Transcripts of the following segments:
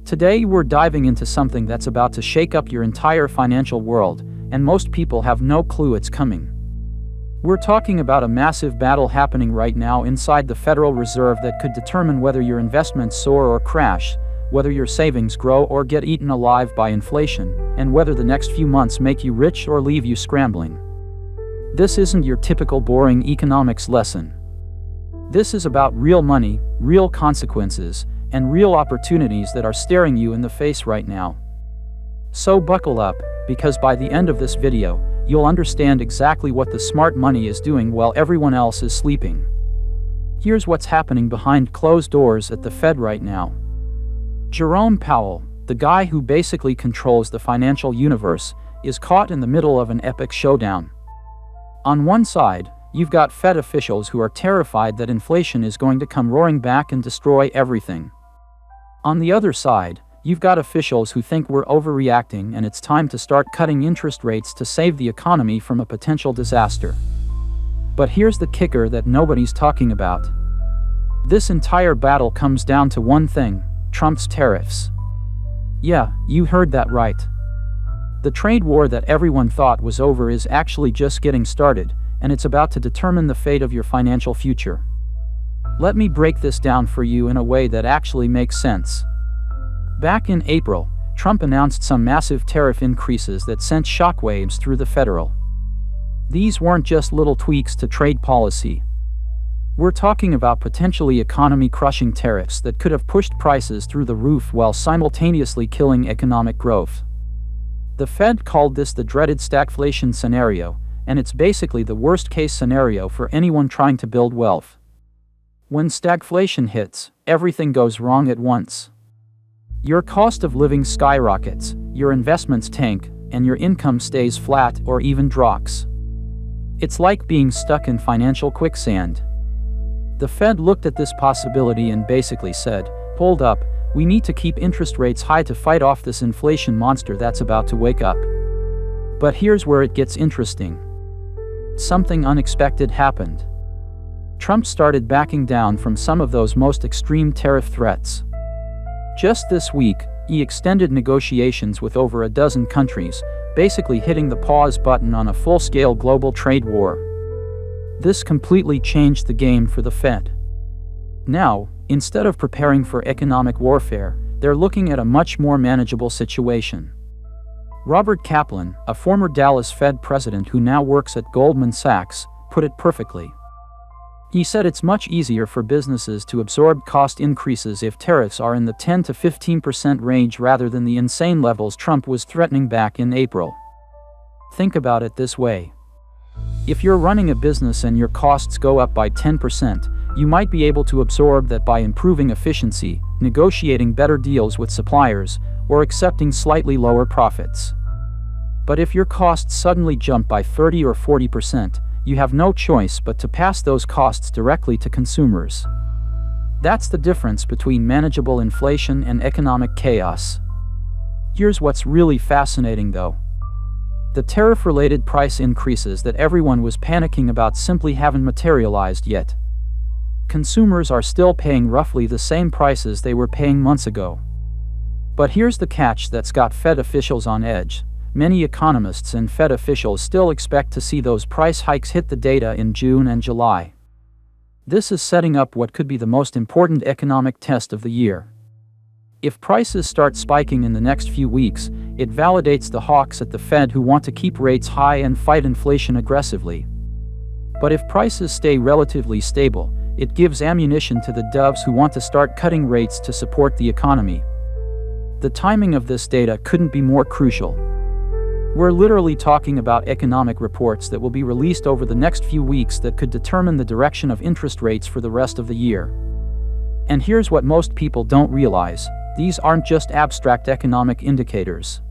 Today we're diving into something that's about to shake up your entire financial world, and most people have no clue it's coming. We're talking about a massive battle happening right now inside the Federal Reserve that could determine whether your investments soar or crash, whether your savings grow or get eaten alive by inflation, and whether the next few months make you rich or leave you scrambling. This isn't your typical boring economics lesson. This is about real money, real consequences, and real opportunities that are staring you in the face right now. So buckle up, because by the end of this video, you'll understand exactly what the smart money is doing while everyone else is sleeping. Here's what's happening behind closed doors at the Fed right now. Jerome Powell, the guy who basically controls the financial universe, is caught in the middle of an epic showdown. On one side, you've got Fed officials who are terrified that inflation is going to come roaring back and destroy everything. On the other side, you've got officials who think we're overreacting and it's time to start cutting interest rates to save the economy from a potential disaster. But here's the kicker that nobody's talking about. This entire battle comes down to one thing: Trump's tariffs. Yeah, you heard that right. The trade war that everyone thought was over is actually just getting started, and it's about to determine the fate of your financial future. Let me break this down for you in a way that actually makes sense. Back in April, Trump announced some massive tariff increases that sent shockwaves through the Federal. These weren't just little tweaks to trade policy. We're talking about potentially economy-crushing tariffs that could have pushed prices through the roof while simultaneously killing economic growth. The Fed called this the dreaded stagflation scenario, and it's basically the worst-case scenario for anyone trying to build wealth. When stagflation hits, everything goes wrong at once. Your cost of living skyrockets, your investments tank, and your income stays flat or even drops. It's like being stuck in financial quicksand. The Fed looked at this possibility and basically said, "Hold up, we need to keep interest rates high to fight off this inflation monster that's about to wake up." But here's where it gets interesting. Something unexpected happened. Trump started backing down from some of those most extreme tariff threats. Just this week, he extended negotiations with over a dozen countries, basically hitting the pause button on a full-scale global trade war. This completely changed the game for the Fed. Now, instead of preparing for economic warfare, they're looking at a much more manageable situation. Robert Kaplan, a former Dallas Fed president who now works at Goldman Sachs, put it perfectly. He said it's much easier for businesses to absorb cost increases if tariffs are in the 10 to 15% range rather than the insane levels Trump was threatening back in April. Think about it this way. If you're running a business and your costs go up by 10%, you might be able to absorb that by improving efficiency, negotiating better deals with suppliers, or accepting slightly lower profits. But if your costs suddenly jump by 30 or 40%, you have no choice but to pass those costs directly to consumers. That's the difference between manageable inflation and economic chaos. Here's what's really fascinating though. The tariff-related price increases that everyone was panicking about simply haven't materialized yet. Consumers are still paying roughly the same prices they were paying months ago. But here's the catch that's got Fed officials on edge. Many economists and Fed officials still expect to see those price hikes hit the data in June and July. This is setting up what could be the most important economic test of the year. If prices start spiking in the next few weeks, it validates the hawks at the Fed who want to keep rates high and fight inflation aggressively. But if prices stay relatively stable, it gives ammunition to the doves who want to start cutting rates to support the economy. The timing of this data couldn't be more crucial. We're literally talking about economic reports that will be released over the next few weeks that could determine the direction of interest rates for the rest of the year. And here's what most people don't realize: these aren't just abstract economic indicators.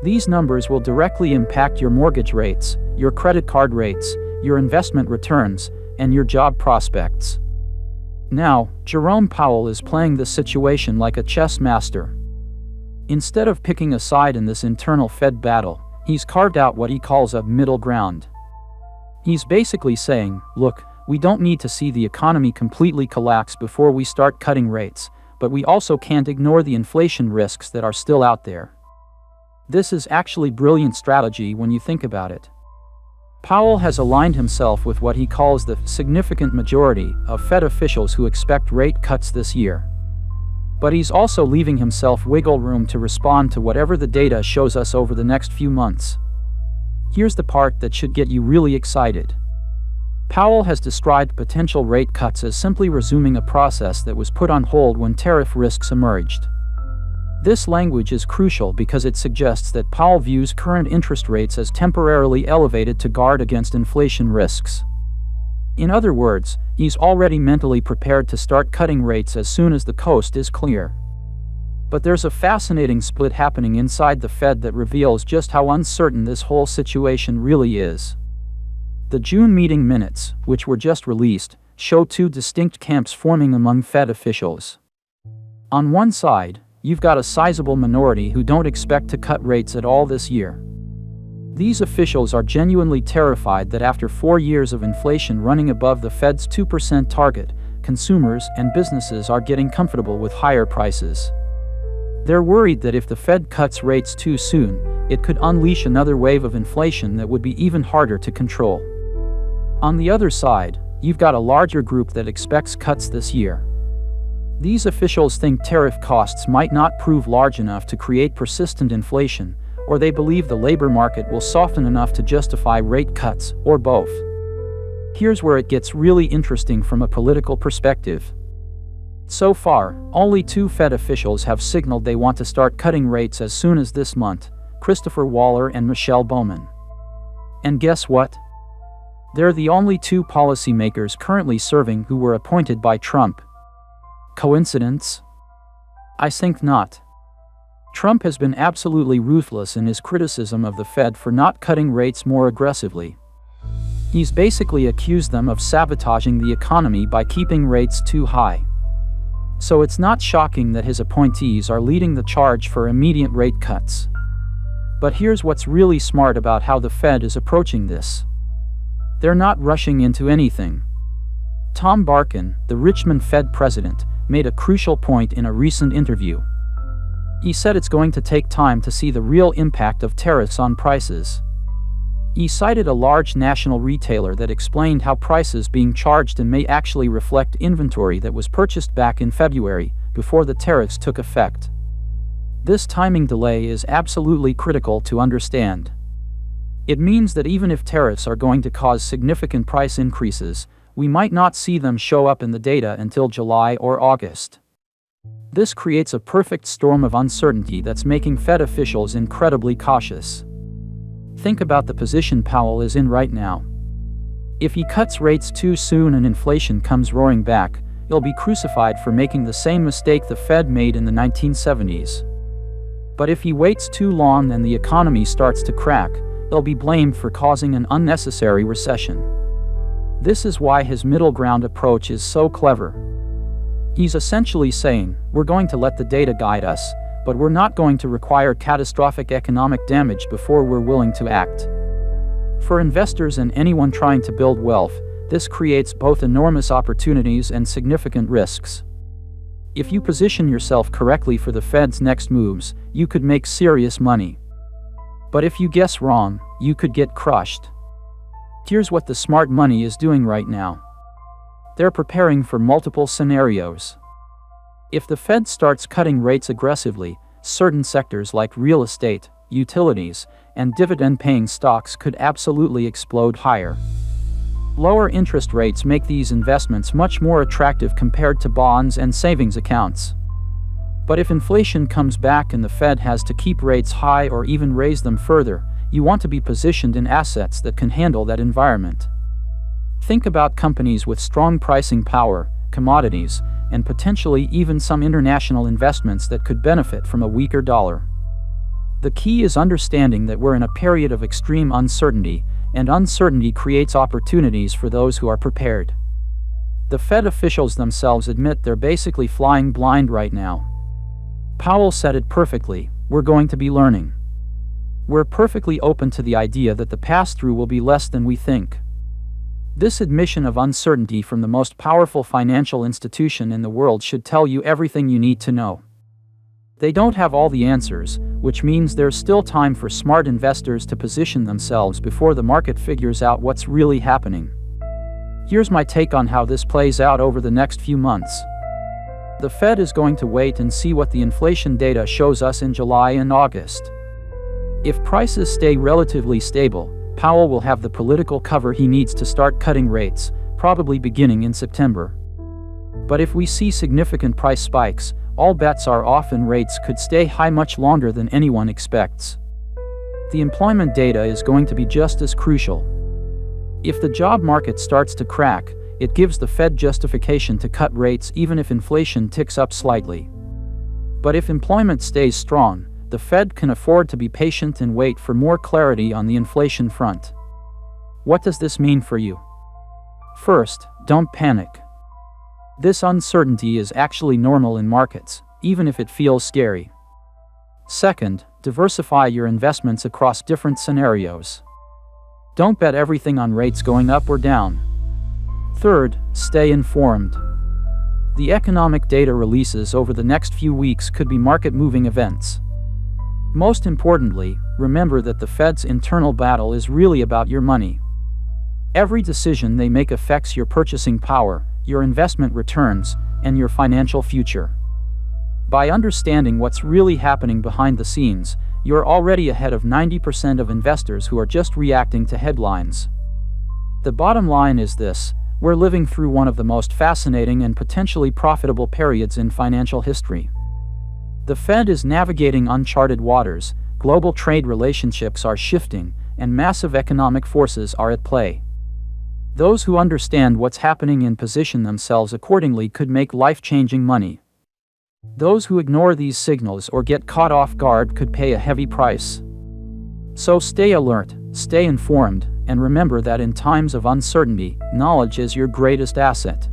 These numbers will directly impact your mortgage rates, your credit card rates, your investment returns, and your job prospects. Now, Jerome Powell is playing this situation like a chess master. Instead of picking a side in this internal Fed battle, he's carved out what he calls a middle ground. He's basically saying, look, we don't need to see the economy completely collapse before we start cutting rates. but we also can't ignore the inflation risks that are still out there. This is actually brilliant strategy when you think about it. Powell has aligned himself with what he calls the significant majority of Fed officials who expect rate cuts this year. But he's also leaving himself wiggle room to respond to whatever the data shows us over the next few months. Here's the part that should get you really excited. Powell has described potential rate cuts as simply resuming a process that was put on hold when tariff risks emerged. This language is crucial because it suggests that Powell views current interest rates as temporarily elevated to guard against inflation risks. In other words, he's already mentally prepared to start cutting rates as soon as the coast is clear. But there's a fascinating split happening inside the Fed that reveals just how uncertain this whole situation really is. The June meeting minutes, which were just released, show two distinct camps forming among Fed officials. On one side, you've got a sizable minority who don't expect to cut rates at all this year. These officials are genuinely terrified that after 4 years of inflation running above the Fed's 2% target, consumers and businesses are getting comfortable with higher prices. They're worried that if the Fed cuts rates too soon, it could unleash another wave of inflation that would be even harder to control. On the other side, you've got a larger group that expects cuts this year. These officials think tariff costs might not prove large enough to create persistent inflation, or they believe the labor market will soften enough to justify rate cuts, or both. Here's where it gets really interesting from a political perspective. So far, only 2 Fed officials have signaled they want to start cutting rates as soon as this month: Christopher Waller and Michelle Bowman. And guess what? They're the only 2 policymakers currently serving who were appointed by Trump. Coincidence? I think not. Trump has been absolutely ruthless in his criticism of the Fed for not cutting rates more aggressively. He's basically accused them of sabotaging the economy by keeping rates too high. So it's not shocking that his appointees are leading the charge for immediate rate cuts. But here's what's really smart about how the Fed is approaching this. They're not rushing into anything. Tom Barkin, the Richmond Fed president, made a crucial point in a recent interview. He said it's going to take time to see the real impact of tariffs on prices. He cited a large national retailer that explained how prices being charged in May actually reflect inventory that was purchased back in February, before the tariffs took effect. This timing delay is absolutely critical to understand. It means that even if tariffs are going to cause significant price increases, we might not see them show up in the data until July or August. This creates a perfect storm of uncertainty that's making Fed officials incredibly cautious. Think about the position Powell is in right now. If he cuts rates too soon and inflation comes roaring back, he'll be crucified for making the same mistake the Fed made in the 1970s. But if he waits too long and the economy starts to crack, he'll be blamed for causing an unnecessary recession. This is why his middle ground approach is so clever. He's essentially saying, we're going to let the data guide us, but we're not going to require catastrophic economic damage before we're willing to act. For investors and anyone trying to build wealth, this creates both enormous opportunities and significant risks. If you position yourself correctly for the Fed's next moves, you could make serious money. But if you guess wrong, you could get crushed. Here's what the smart money is doing right now. They're preparing for multiple scenarios. If the Fed starts cutting rates aggressively, certain sectors like real estate, utilities, and dividend-paying stocks could absolutely explode higher. Lower interest rates make these investments much more attractive compared to bonds and savings accounts. But if inflation comes back and the Fed has to keep rates high or even raise them further, you want to be positioned in assets that can handle that environment. Think about companies with strong pricing power, commodities, and potentially even some international investments that could benefit from a weaker dollar. The key is understanding that we're in a period of extreme uncertainty, and uncertainty creates opportunities for those who are prepared. The Fed officials themselves admit they're basically flying blind right now. Powell said it perfectly, we're going to be learning. We're perfectly open to the idea that the pass-through will be less than we think. This admission of uncertainty from the most powerful financial institution in the world should tell you everything you need to know. They don't have all the answers, which means there's still time for smart investors to position themselves before the market figures out what's really happening. Here's my take on how this plays out over the next few months. The Fed is going to wait and see what the inflation data shows us in July and August. If prices stay relatively stable, Powell will have the political cover he needs to start cutting rates, probably beginning in September. But if we see significant price spikes, all bets are off and rates could stay high much longer than anyone expects. The employment data is going to be just as crucial. If the job market starts to crack, it gives the Fed justification to cut rates even if inflation ticks up slightly. But if employment stays strong, the Fed can afford to be patient and wait for more clarity on the inflation front. What does this mean for you? First, don't panic. This uncertainty is actually normal in markets, even if it feels scary. Second, diversify your investments across different scenarios. Don't bet everything on rates going up or down. Third, stay informed. The economic data releases over the next few weeks could be market-moving events. Most importantly, remember that the Fed's internal battle is really about your money. Every decision they make affects your purchasing power, your investment returns, and your financial future. By understanding what's really happening behind the scenes, you're already ahead of 90% of investors who are just reacting to headlines. The bottom line is this: we're living through one of the most fascinating and potentially profitable periods in financial history. The Fed is navigating uncharted waters, global trade relationships are shifting, and massive economic forces are at play. Those who understand what's happening and position themselves accordingly could make life-changing money. Those who ignore these signals or get caught off guard could pay a heavy price. So stay alert, stay informed, and remember that in times of uncertainty, knowledge is your greatest asset.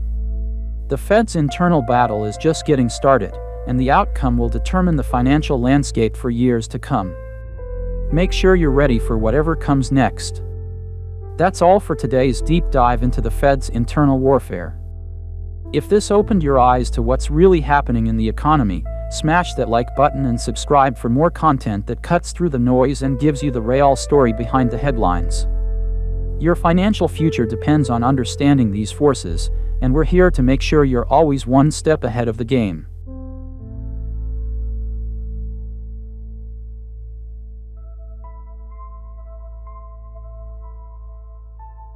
The Fed's internal battle is just getting started, and the outcome will determine the financial landscape for years to come. Make sure you're ready for whatever comes next. That's all for today's deep dive into the Fed's internal warfare. If this opened your eyes to what's really happening in the economy, smash that like button and subscribe for more content that cuts through the noise and gives you the real story behind the headlines. Your financial future depends on understanding these forces, and we're here to make sure you're always one step ahead of the game.